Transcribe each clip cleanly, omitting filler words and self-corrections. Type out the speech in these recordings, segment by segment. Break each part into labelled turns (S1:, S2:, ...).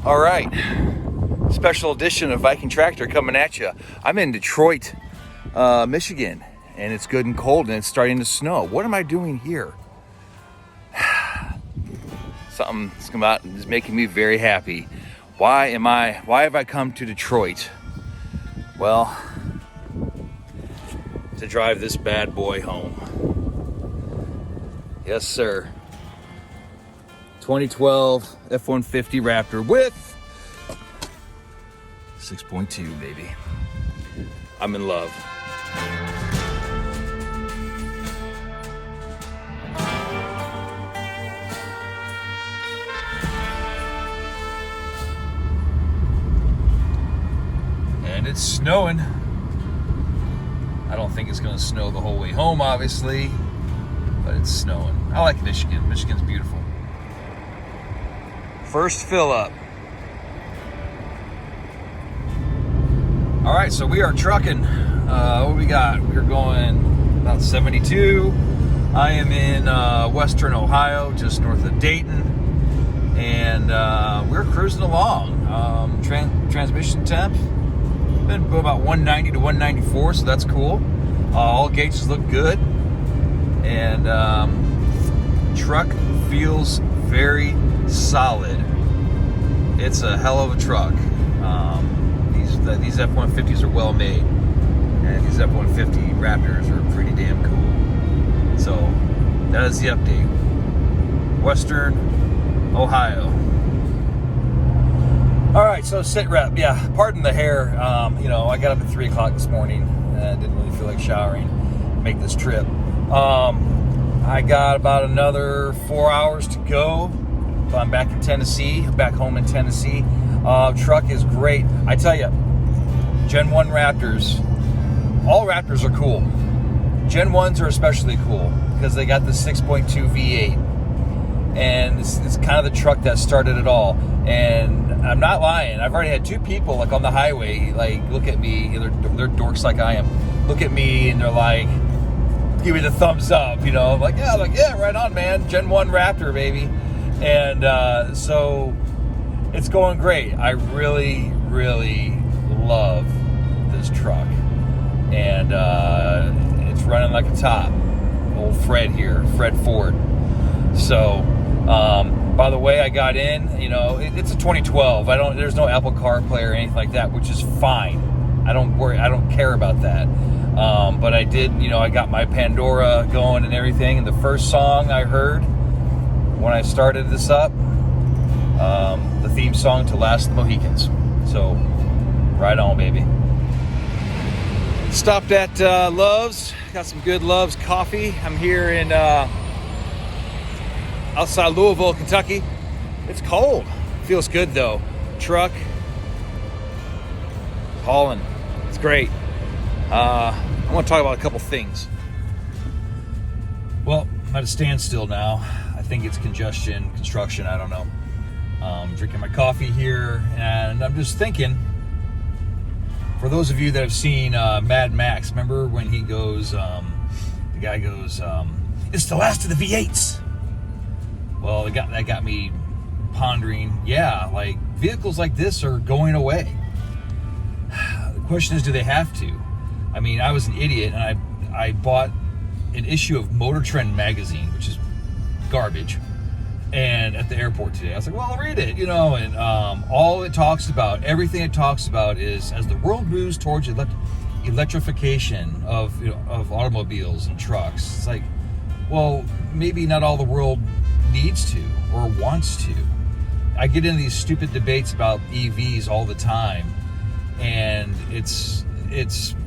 S1: All right, special edition of Viking Tractor coming at you. I'm in Detroit, Michigan, and it's good and cold and it's starting to snow. What am I doing here? Something's come out and is making me very happy. Why have I come to Detroit? Well, to drive this bad boy home. Yes, sir. 2012 F-150 Raptor with 6.2, baby. I'm in love. And it's snowing. I don't think it's gonna snow the whole way home, obviously, but it's snowing. I like Michigan. Michigan's beautiful. First fill up. All right, so we are trucking. What we got? We're going about 72. I am in Western Ohio, just north of Dayton, and we're cruising along. Transmission temp been about 190 to 194, so that's cool. All gauges look good, and truck feels very solid. It's a hell of a truck. These F-150s are well made, and these F-150 Raptors are pretty damn cool. So that is the update. Western Ohio. All right, so sit rep. Yeah, pardon the hair. I got up at 3 o'clock this morning. Didn't really feel like showering. Make this trip. I got about another 4 hours to go. I'm back in Tennessee. Back home in Tennessee. Truck is great. I tell you, Gen 1 Raptors. All Raptors are cool. Gen 1s are especially cool because they got the 6.2 V8, and it's kind of the truck that started it all. And I'm not lying. I've already had 2 people like on the highway look at me. They're dorks like I am. Look at me and they're like, give me the thumbs up. I'm like, yeah, right on, man. Gen 1 Raptor, baby. And so it's going great. I really, really love this truck. And it's running like a top. Old Fred here, Fred Ford. So, by the way, I got in, it's a 2012. There's no Apple CarPlay or anything like that, which is fine. I don't care about that. But I did, I got my Pandora going and everything. And the first song I heard when I started this up, the theme song to Last of the Mohicans. So, right on, baby. Stopped at Love's. Got some good Love's coffee. I'm here in outside Louisville, Kentucky. It's cold. Feels good though. Truck hauling. It's great. I want to talk about a couple things. Well, I'm at a standstill now. I think it's congestion, construction, I don't know. Drinking my coffee here, and I'm just thinking, for those of you that have seen Mad Max, remember when he goes, the guy goes, it's the last of the V8s. Well, that got me pondering, vehicles like this are going away. The question is, do they have to? I mean, I was an idiot, and I bought an issue of Motor Trend magazine, which is garbage, and at the airport today I was like, well, I'll read it, and all it talks about, everything it talks about is as the world moves towards electrification of automobiles and trucks. It's like, well, maybe not all the world needs to or wants to. I get into these stupid debates about EVs all the time, and it's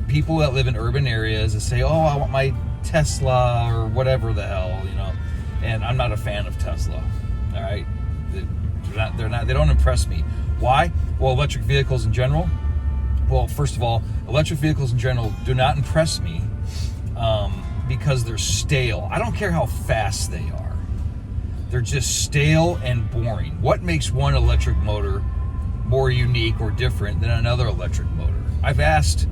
S1: people that live in urban areas that say, oh, I want my Tesla or whatever the hell, and I'm not a fan of Tesla. All right, they don't impress me. Why? Well, electric vehicles in general. Well, first of all, electric vehicles in general do not impress me because they're stale. I don't care how fast they are. They're just stale and boring. What makes one electric motor more unique or different than another electric motor? I've asked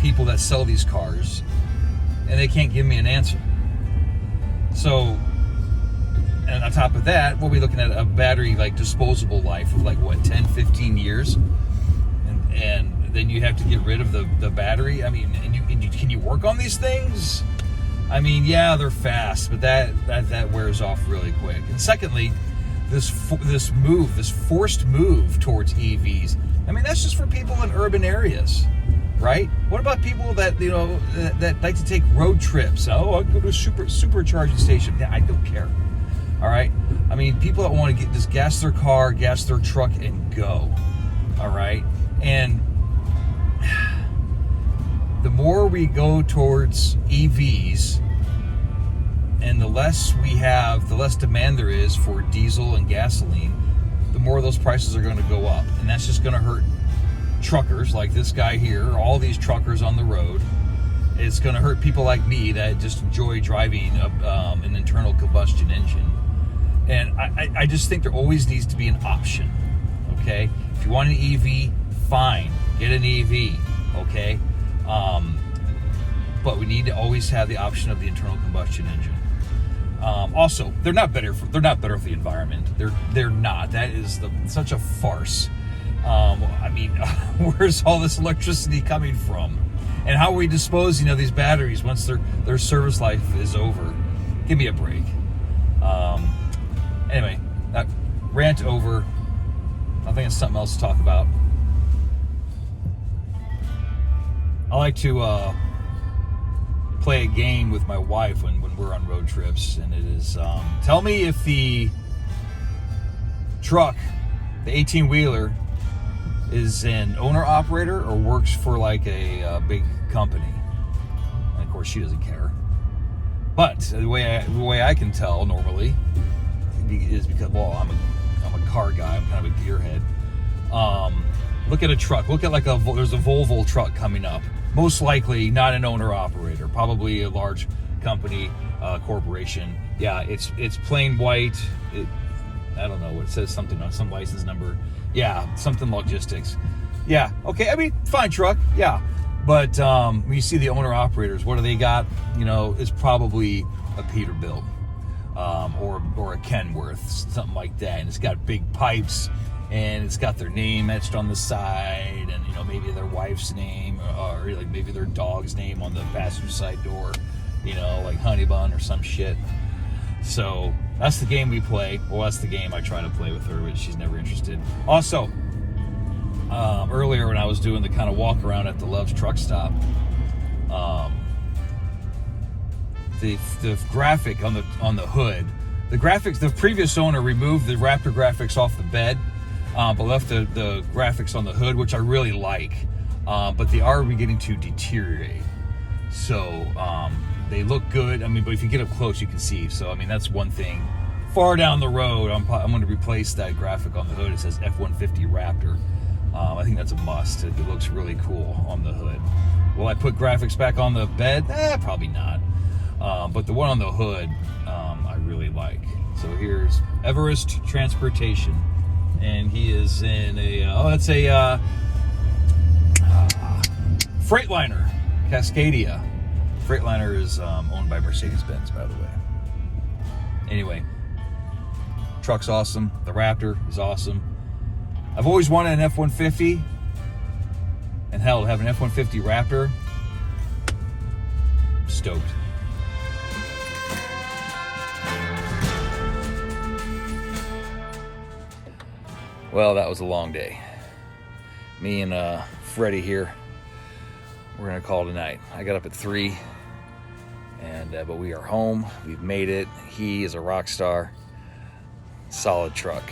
S1: people that sell these cars, and they can't give me an answer. So and on top of that, we'll be looking at a battery like disposable life of like what, 10, 15 years, and then you have to get rid of the battery. I mean, and can you work on these things? I mean, yeah, they're fast, but that wears off really quick. And secondly, this forced move towards EVs. I mean, that's just for people in urban areas, right? What about people that, you know, that like to take road trips? Oh, I go to a supercharging station. Yeah, I don't care. All right. I mean, people that want to just gas their car, gas their truck, and go. All right. And the more we go towards EVs, and the less we have, the less demand there is for diesel and gasoline, the more those prices are going to go up. And that's just going to hurt truckers like this guy here, all these truckers on the road. It's going to hurt people like me that just enjoy driving an internal combustion engine. And I just think there always needs to be an option, okay? If you want an EV, fine, get an EV, okay? But we need to always have the option of the internal combustion engine. Also, they're not better for the environment. They're not. That is such a farce. I mean, where's all this electricity coming from? And how are we disposing of these batteries once their service life is over? Give me a break. Anyway, that rant over. I think it's something else to talk about. I like to play a game with my wife when we're on road trips, and it is tell me if the truck, the 18-wheeler, is an owner-operator or works for like a big company. And of course, she doesn't care. But the way I can tell normally is because, well, I'm a car guy. I'm kind of a gearhead. Look at a truck. Look at there's a Volvo truck coming up. Most likely not an owner-operator. Probably a large company, corporation. Yeah, it's plain white. I don't know. It says something on some license number. Yeah, something logistics. Yeah, okay. I mean, fine truck. Yeah, but when you see the owner-operators, what do they got? You know, it's probably a Peterbilt or a Kenworth, something like that. And it's got big pipes, and it's got their name etched on the side, and you know, maybe their wife's name, or like maybe their dog's name on the passenger side door, you know, like Honey Bun or some shit. So that's the game we play. Well, that's the game I try to play with her, but she's never interested. Also, earlier when I was doing the kind of walk around at the Love's truck stop, the graphic on the hood, the previous owner removed the Raptor graphics off the bed, but left the graphics on the hood, which I really like, but they are beginning to deteriorate. So they look good. I mean, but if you get up close, you can see. So I mean, that's one thing. Far down the road, I'm going to replace that graphic on the hood. It says F-150 Raptor. I think that's a must. It looks really cool on the hood. Will I put graphics back on the bed? Probably not. But the one on the hood, I really like. So here's Everest Transportation, and he is in that's a Freightliner, Cascadia. Freightliner is owned by Mercedes-Benz, by the way. Anyway, truck's awesome. The Raptor is awesome. I've always wanted an F-150, and hell, to have an F-150 Raptor, stoked. Well, that was a long day. Me and Freddie here, we're gonna call it a night. I got up at 3, and but we are home. We've made it. He is a rock star. Solid truck.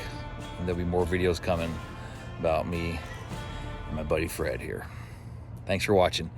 S1: And there'll be more videos coming about me and my buddy Fred here. Thanks for watching.